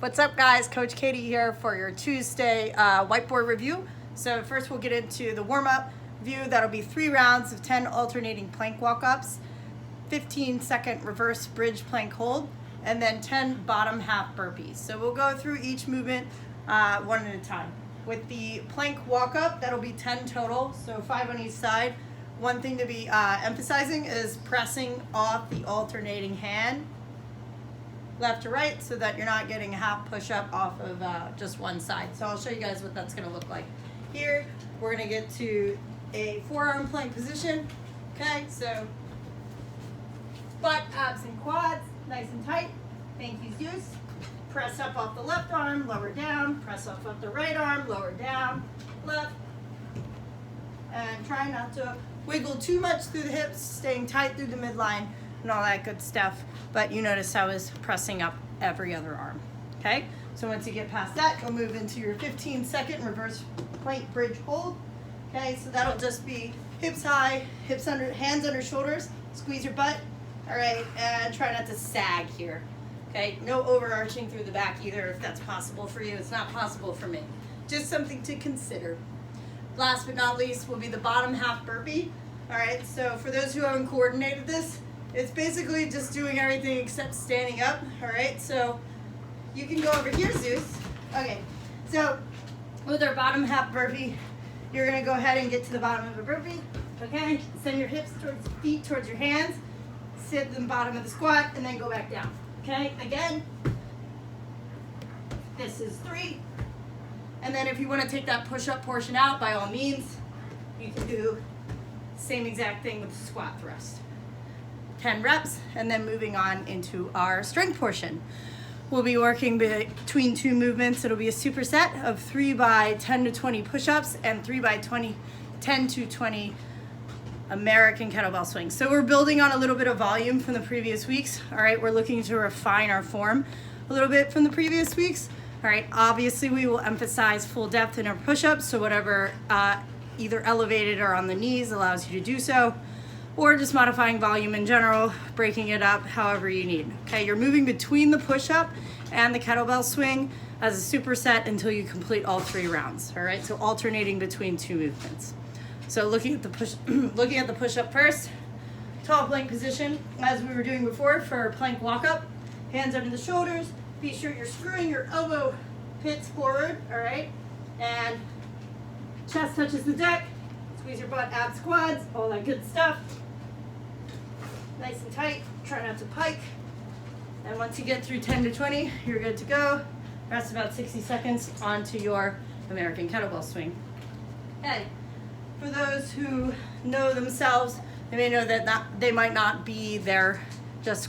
What's up, guys? Coach Katie here for your Tuesday whiteboard review. So first we'll get into the warm-up view. That'll be 3 rounds of 10 alternating plank walk-ups, 15-second reverse bridge plank hold, and then 10 bottom half burpees. So we'll go through each movement one at a time. With the plank walk-up, that'll be 10 total, so 5 on each side. One thing to be emphasizing is pressing off the alternating hand left to right so that you're not getting a half push-up off of just one side. So I'll show you guys what that's going to look like. Here, we're going to get to a forearm plank position. Okay, so butt, abs, and quads, nice and tight. Thank you, Zeus. Press up off the left arm, lower down. Press up off the right arm, lower down, left. And try not to wiggle too much through the hips, staying tight through the midline and all that good stuff. But you notice I was pressing up every other arm. Okay, so once you get past that, you'll move into your 15-second reverse plank bridge hold. Okay, so that'll just be hips high, hips under, hands under shoulders, squeeze your butt. All right, and try not to sag here. Okay, no overarching through the back either if that's possible for you. It's not possible for me. Just something to consider. Last but not least will be the bottom half burpee. All right, so for those who haven't coordinated this, it's basically just doing everything except standing up. All right, so you can go over here, Zeus. Okay, so with our bottom half burpee, you're gonna go ahead and get to the bottom of the burpee. Okay, send your hips towards feet towards your hands, sit in the bottom of the squat, and then go back down. Okay, again, this is 3. And then if you want to take that push-up portion out, by all means, you can do the same exact thing with the squat thrust. 10 reps, and then moving on into our strength portion. We'll be working between 2 movements. It'll be a superset of 3 by 10 to 20 push-ups and 3 by 10 to 20 American kettlebell swings. So we're building on a little bit of volume from the previous weeks. All right, we're looking to refine our form a little bit from the previous weeks. All right, obviously we will emphasize full depth in our push-ups, so whatever either elevated or on the knees allows you to do so, or just modifying volume in general, breaking it up however you need. Okay, you're moving between the push-up and the kettlebell swing as a superset until you complete all 3 rounds. All right, so alternating between 2 movements. So looking at the push-up first, tall plank position as we were doing before for plank walk-up. Hands under the shoulders. Be sure you're screwing your elbow pits forward. All right, and chest touches the deck. Squeeze your butt, abs, quads, all that good stuff. Nice and tight. Try not to pike. And once you get through 10 to 20, you're good to go. Rest about 60 seconds onto your American kettlebell swing. Okay. For those who know themselves, they may know that they might not be there just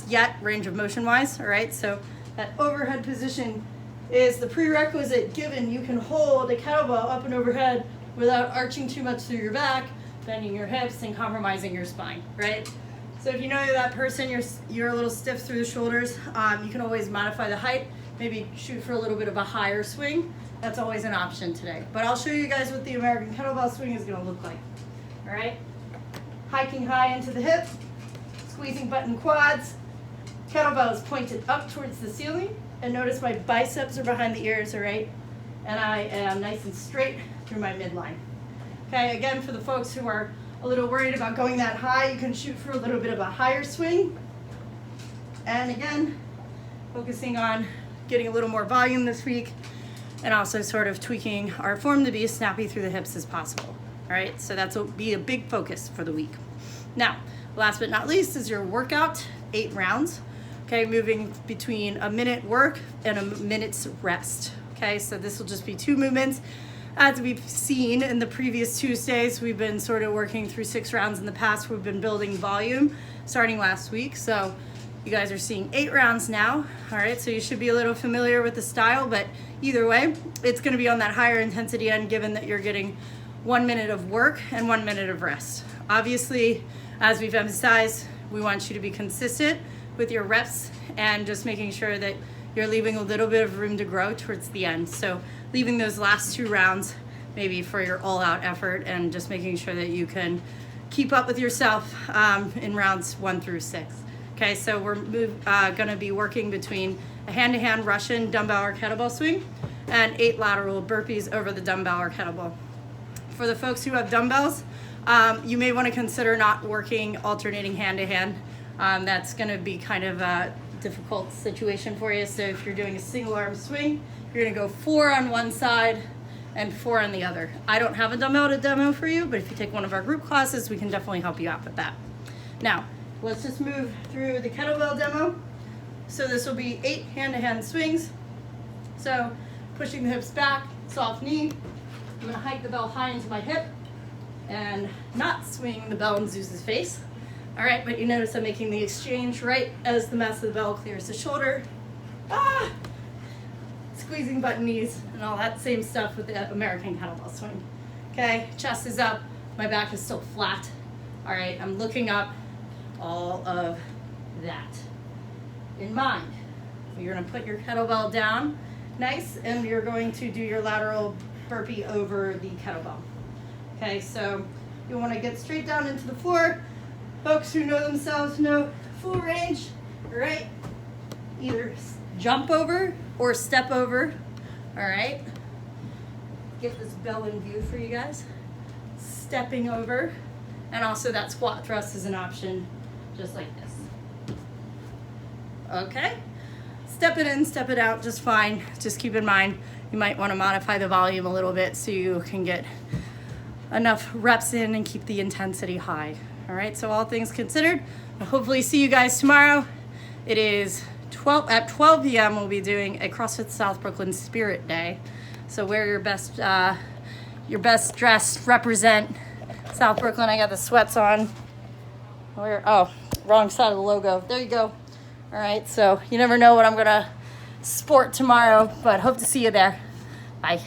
yet, range of motion wise. All right, so that overhead position is the prerequisite, given you can hold a kettlebell up and overhead without arching too much through your back, bending your hips, and compromising your spine, right? So if you know you're that person, you're a little stiff through the shoulders, you can always modify the height, maybe shoot for a little bit of a higher swing. That's always an option today. But I'll show you guys what the American kettlebell swing is going to look like. All right? Hiking high into the hip, squeezing butt and quads. Kettlebell is pointed up towards the ceiling. And notice my biceps are behind the ears, all right? And I am nice and straight through my midline. Okay, again, for the folks who are a little worried about going that high, you can shoot for a little bit of a higher swing. And again, focusing on getting a little more volume this week, and also sort of tweaking our form to be as snappy through the hips as possible. All right, so that'll be a big focus for the week. Now, last but not least is your workout, 8 rounds. Okay, moving between a minute work and a minute's rest. Okay, so this will just be 2 movements. As we've seen in the previous Tuesdays, we've been sort of working through 6 rounds in the past. We've been building volume starting last week. So you guys are seeing 8 rounds now. All right, so you should be a little familiar with the style, but either way, it's gonna be on that higher intensity end given that you're getting 1 minute of work and 1 minute of rest. Obviously, as we've emphasized, we want you to be consistent with your reps and just making sure that you're leaving a little bit of room to grow towards the end. So leaving those last 2 rounds maybe for your all-out effort and just making sure that you can keep up with yourself in rounds 1 through 6. Okay, so we're gonna be working between a hand-to-hand Russian dumbbell or kettlebell swing, and 8 lateral burpees over the dumbbell or kettlebell. For the folks who have dumbbells, you may want to consider not working alternating hand-to-hand. That's going to be kind of a difficult situation for you. So if you're doing a single arm swing, you're going to go 4 on one side and 4 on the other. I don't have a dumbbell to demo for you, but if you take one of our group classes, we can definitely help you out with that. Now, let's just move through the kettlebell demo. So this will be 8 hand-to-hand swings. So pushing the hips back, soft knee. I'm gonna hike the bell high into my hip and not swing the bell in Zeus's face. All right, but you notice I'm making the exchange right as the mass of the bell clears the shoulder. Ah! Squeezing button knees and all that same stuff with the American kettlebell swing. Okay, chest is up, my back is still flat. All right, I'm looking up, all of that in mind. You're gonna put your kettlebell down nice, and you're going to do your lateral burpee over the kettlebell. Okay, so you wanna get straight down into the floor. Folks who know themselves know full range, all right? Either jump over or step over, all right? Get this bell in view for you guys. Stepping over, and also that squat thrust is an option, just like this. Okay? Step it in, step it out, just fine. Just keep in mind, you might wanna modify the volume a little bit so you can get enough reps in and keep the intensity high. All right, so all things considered, I'll hopefully see you guys tomorrow. It is at 12 p.m. we'll be doing a CrossFit South Brooklyn Spirit Day. So wear your best dress, represent South Brooklyn. I got the sweats on. Oh, wrong side of the logo. There you go. All right, so you never know what I'm gonna sport tomorrow, but hope to see you there. Bye.